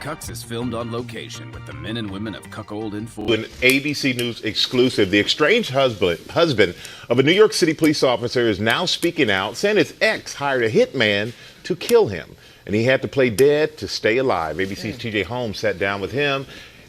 Cucks is filmed on location with the men and women of Cuckold in full. An ABC News exclusive. The estranged husband of a New York City police officer is now speaking out, saying his ex hired a hitman to kill him, and he had to play dead to stay alive. ABC's TJ Holmes sat down with him,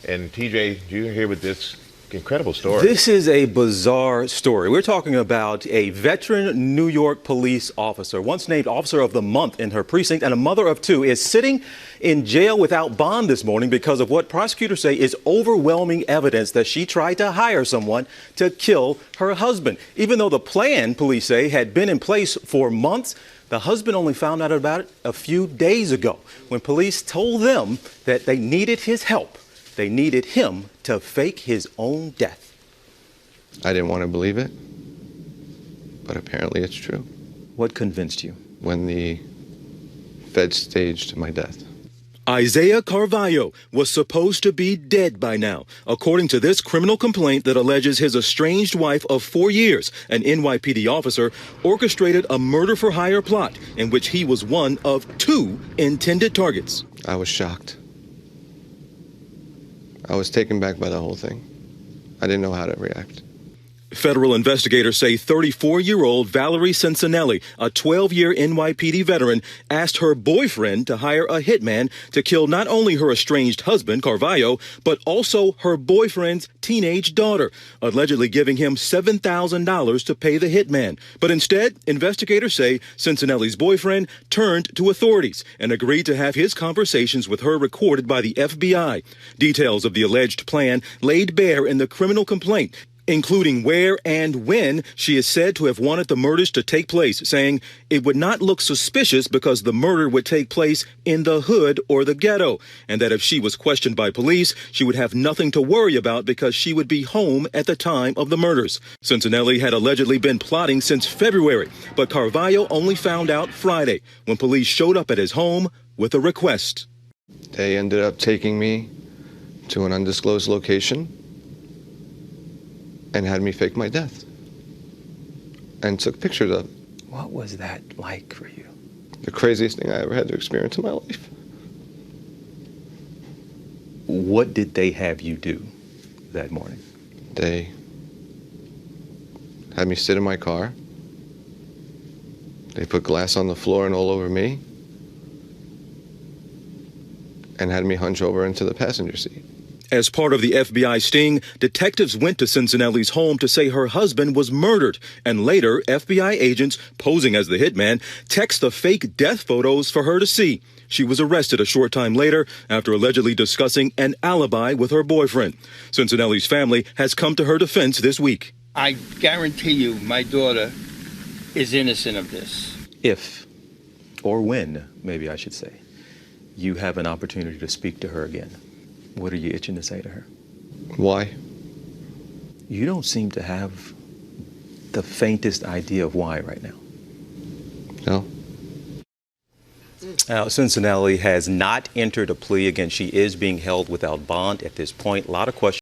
and TJ, you're here with this incredible story. This is a bizarre story. We're talking about a veteran New York police officer, once named Officer of the Month in her precinct, and a mother of two, is sitting in jail without bond this morning because of what prosecutors say is overwhelming evidence that she tried to hire someone to kill her husband. Even though the plan, police say, had been in place for months, the husband only found out about it a few days ago when police told them that they needed his help. They needed him to fake his own death. I didn't want to believe it, but apparently it's true. What convinced you? When the feds staged my death. Isaiah Carvalho was supposed to be dead by now, according to this criminal complaint that alleges his estranged wife of 4 years, an NYPD officer, orchestrated a murder-for-hire plot in which he was one of two intended targets. I was shocked. I was taken back by the whole thing. I didn't know how to react. Federal investigators say 34-year-old Valerie Cincinnelli, a 12-year NYPD veteran, asked her boyfriend to hire a hitman to kill not only her estranged husband, Carvalho, but also her boyfriend's teenage daughter, allegedly giving him $7,000 to pay the hitman. But instead, investigators say Cincinnelli's boyfriend turned to authorities and agreed to have his conversations with her recorded by the FBI. Details of the alleged plan laid bare in the criminal complaint, including where and when she is said to have wanted the murders to take place, saying it would not look suspicious because the murder would take place in the hood or the ghetto, and that if she was questioned by police, she would have nothing to worry about because she would be home at the time of the murders. Cincinnelli had allegedly been plotting since February, but Carvalho only found out Friday when police showed up at his home with a request. They ended up taking me to an undisclosed location and had me fake my death and took pictures of it. What was that like for you? The craziest thing I ever had to experience in my life. What did they have you do that morning? They had me sit in my car. They put glass on the floor and all over me and had me hunch over into the passenger seat. As part of the FBI sting, detectives went to Cincinnelli's home to say her husband was murdered, and later, FBI agents, posing as the hitman, text the fake death photos for her to see. She was arrested a short time later after allegedly discussing an alibi with her boyfriend. Cincinnelli's family has come to her defense this week. I guarantee you my daughter is innocent of this. If, or when, maybe I should say, you have an opportunity to speak to her again, what are you itching to say to her? Why? You don't seem to have the faintest idea of why right now. No. Now, Cincinnelli has not entered a plea. Again, she is being held without bond at this point. A lot of questions.